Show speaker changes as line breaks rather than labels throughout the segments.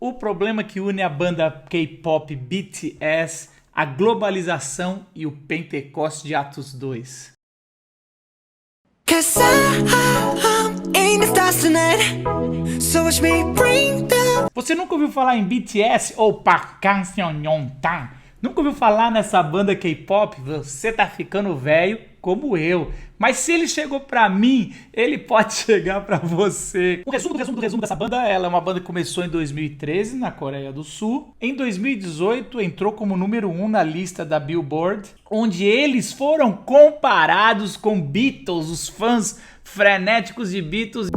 O problema que une a banda K-pop BTS, a globalização e o Pentecoste de Atos 2. Você nunca ouviu falar em BTS ou Park Chan-young? Nunca ouviu falar nessa banda K-pop? Você tá ficando velho como eu. Mas se ele chegou pra mim, ele pode chegar pra você. O resumo dessa banda, ela é uma banda que começou em 2013 na Coreia do Sul. Em 2018 entrou como número 1 na lista da Billboard, onde eles foram comparados com Beatles, os fãs frenéticos de Beatles.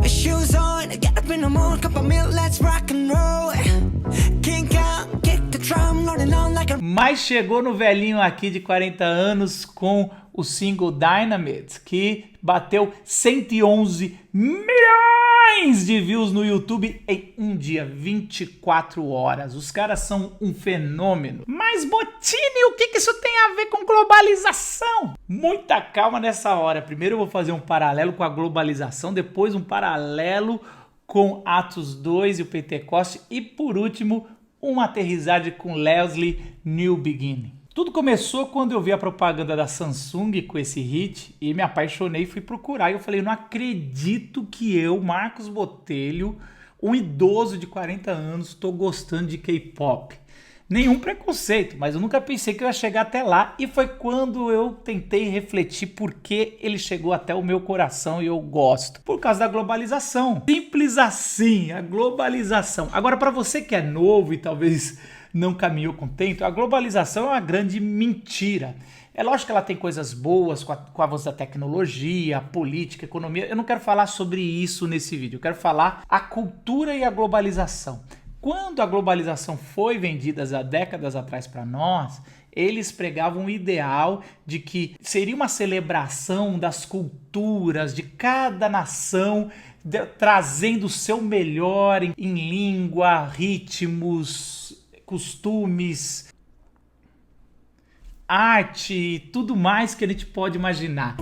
Mas chegou no velhinho aqui de 40 anos com o single Dynamite, que bateu 111 milhões de views no YouTube em um dia, 24 horas. Os caras são um fenômeno. Mas Botini, o que isso tem a ver com globalização? Muita calma nessa hora. Primeiro eu vou fazer um paralelo com a globalização, depois um paralelo com Atos 2 e o Pentecoste e por último uma aterrissagem com Leslie New Beginning. Tudo começou quando eu vi a propaganda da Samsung com esse hit e me apaixonei e fui procurar. E eu falei, não acredito que eu, Marcos Botelho, um idoso de 40 anos, estou gostando de K-pop. Nenhum preconceito, mas eu nunca pensei que eu ia chegar até lá. E foi quando eu tentei refletir por que ele chegou até o meu coração e eu gosto. Por causa da globalização. Simples assim, a globalização. Agora, para você que é novo e talvez não caminhou com o tempo, a globalização é uma grande mentira. É lógico que ela tem coisas boas com o avanço da tecnologia, política, economia. Eu não quero falar sobre isso nesse vídeo. Eu quero falar a cultura e a globalização. Quando a globalização foi vendida há décadas atrás para nós, eles pregavam o ideal de que seria uma celebração das culturas de cada nação, trazendo o seu melhor em língua, ritmos, costumes, arte e tudo mais que a gente pode imaginar.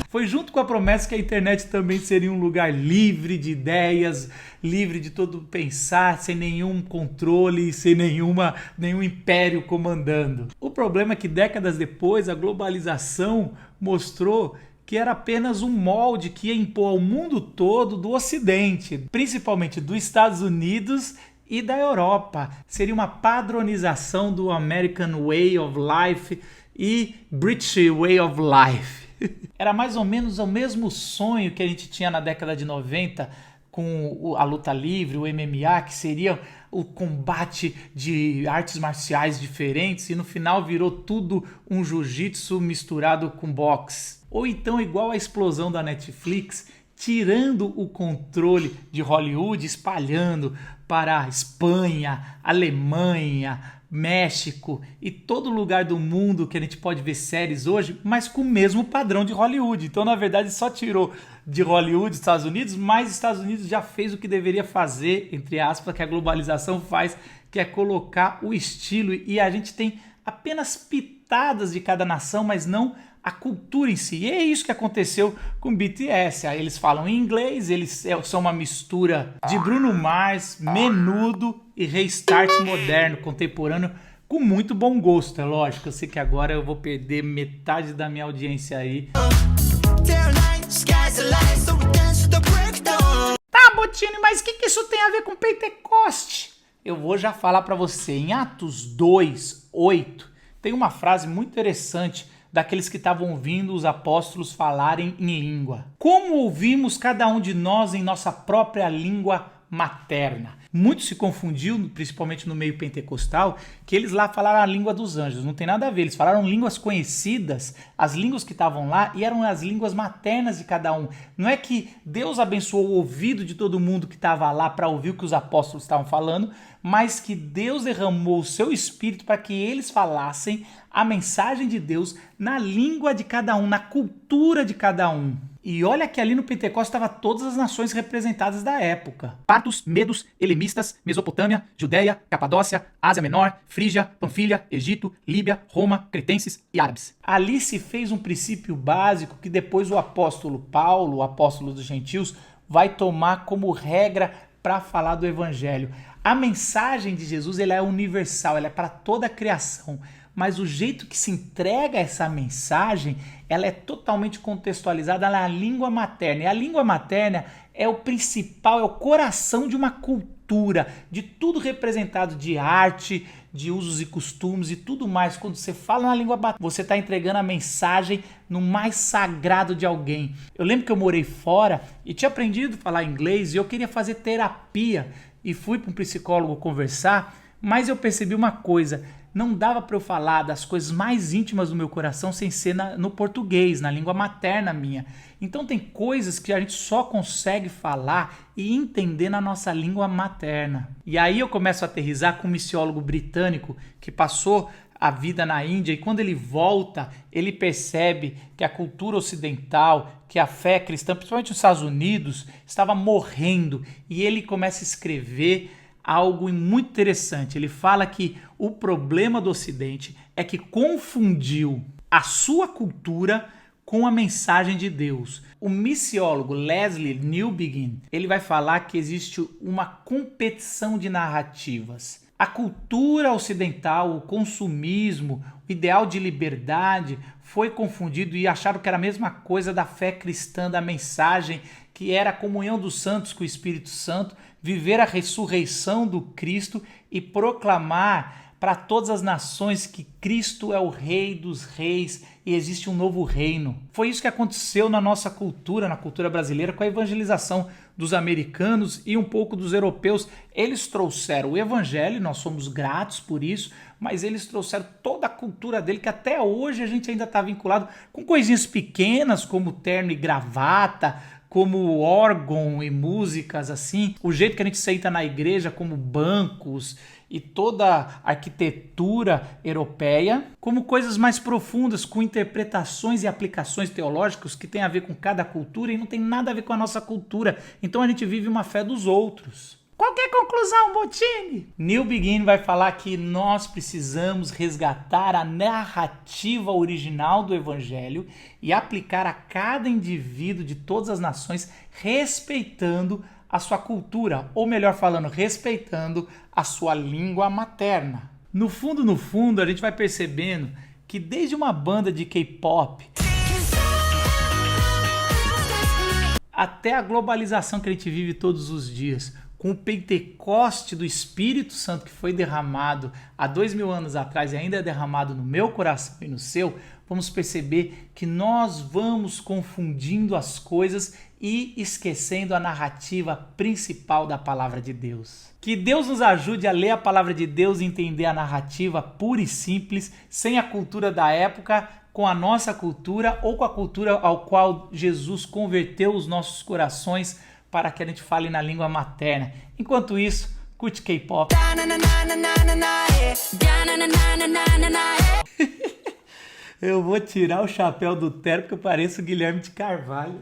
Foi junto com a promessa que a internet também seria um lugar livre de ideias, livre de todo pensar, sem nenhum controle, sem nenhum império comandando. O problema é que décadas depois a globalização mostrou que era apenas um molde que ia impor ao mundo todo do Ocidente, principalmente dos Estados Unidos e da Europa. Seria uma padronização do American Way of Life e British Way of Life. Era mais ou menos o mesmo sonho que a gente tinha na década de 90 com a luta livre, o MMA, que seria o combate de artes marciais diferentes e no final virou tudo um jiu-jitsu misturado com boxe. Ou então igual a explosão da Netflix, tirando o controle de Hollywood, espalhando para a Espanha, Alemanha, México e todo lugar do mundo que a gente pode ver séries hoje, mas com o mesmo padrão de Hollywood. Então, na verdade, só tirou de Hollywood, Estados Unidos, mas Estados Unidos já fez o que deveria fazer, entre aspas, que a globalização faz, que é colocar o estilo. E a gente tem apenas pitadas de cada nação, mas não a cultura em si. E é isso que aconteceu com BTS. Aí eles falam em inglês, eles são uma mistura de Bruno Mars, Menudo e Restart moderno, contemporâneo, com muito bom gosto, é lógico. Eu sei que agora eu vou perder metade da minha audiência aí. Tá, Botini, mas o que isso tem a ver com Pentecoste? Eu vou já falar pra você. Em Atos 2, 8, tem uma frase muito interessante daqueles que estavam ouvindo os apóstolos falarem em língua. Como ouvimos cada um de nós em nossa própria língua materna? Muito se confundiu, principalmente no meio pentecostal, que eles lá falaram a língua dos anjos. Não tem nada a ver, eles falaram línguas conhecidas, as línguas que estavam lá, e eram as línguas maternas de cada um. Não é que Deus abençoou o ouvido de todo mundo que estava lá para ouvir o que os apóstolos estavam falando, mas que Deus derramou o seu espírito para que eles falassem a mensagem de Deus na língua de cada um, na cultura de cada um. E olha que ali no Pentecostes estavam todas as nações representadas da época. Partos, medos, elemistas, Mesopotâmia, Judéia, Capadócia, Ásia Menor, Frígia, Panfilha, Egito, Líbia, Roma, cretenses e árabes. Ali se fez um princípio básico que depois o apóstolo Paulo, o apóstolo dos gentios, vai tomar como regra para falar do evangelho. A mensagem de Jesus, ela é universal, ela é para toda a criação, mas o jeito que se entrega essa mensagem, ela é totalmente contextualizada na língua materna. E a língua materna é o principal, é o coração de uma cultura, de tudo representado, de arte, de usos e costumes e tudo mais. Quando você fala na língua materna, você está entregando a mensagem no mais sagrado de alguém. Eu lembro que eu morei fora e tinha aprendido a falar inglês e eu queria fazer terapia e fui para um psicólogo conversar, mas eu percebi uma coisa: não dava para eu falar das coisas mais íntimas do meu coração sem ser no português, na língua materna minha. Então tem coisas que a gente só consegue falar e entender na nossa língua materna. E aí eu começo a aterrissar com um missiólogo britânico que passou a vida na Índia, e quando ele volta, ele percebe que a cultura ocidental, que a fé cristã, principalmente nos Estados Unidos, estava morrendo, e ele começa a escrever algo muito interessante. Ele fala que o problema do Ocidente é que confundiu a sua cultura com a mensagem de Deus. O missiólogo Leslie Newbigin, ele vai falar que existe uma competição de narrativas. A cultura ocidental, o consumismo, o ideal de liberdade foi confundido e acharam que era a mesma coisa da fé cristã, da mensagem, que era a comunhão dos santos com o Espírito Santo, viver a ressurreição do Cristo e proclamar para todas as nações que Cristo é o Rei dos Reis e existe um novo reino. Foi isso que aconteceu na nossa cultura, na cultura brasileira, com a evangelização dos americanos e um pouco dos europeus. Eles trouxeram o evangelho, nós somos gratos por isso, mas eles trouxeram toda a cultura dele, que até hoje a gente ainda está vinculado com coisinhas pequenas, como terno e gravata, como órgão e músicas assim, o jeito que a gente senta na igreja, como bancos e toda a arquitetura europeia, como coisas mais profundas, com interpretações e aplicações teológicas que tem a ver com cada cultura e não tem nada a ver com a nossa cultura. Então a gente vive uma fé dos outros. Qual que é a conclusão, Bottini? Newbigin vai falar que nós precisamos resgatar a narrativa original do Evangelho e aplicar a cada indivíduo de todas as nações, respeitando a sua cultura, ou melhor falando, respeitando a sua língua materna. No fundo, a gente vai percebendo que desde uma banda de K-pop até a globalização que a gente vive todos os dias, com o Pentecoste do Espírito Santo que foi derramado há 2000 anos atrás e ainda é derramado no meu coração e no seu, vamos perceber que nós vamos confundindo as coisas e esquecendo a narrativa principal da palavra de Deus. Que Deus nos ajude a ler a palavra de Deus e entender a narrativa pura e simples, sem a cultura da época, com a nossa cultura ou com a cultura ao qual Jesus converteu os nossos corações para que a gente fale na língua materna. Enquanto isso, curte K-pop. Eu vou tirar o chapéu do terno porque eu pareço o Guilherme de Carvalho.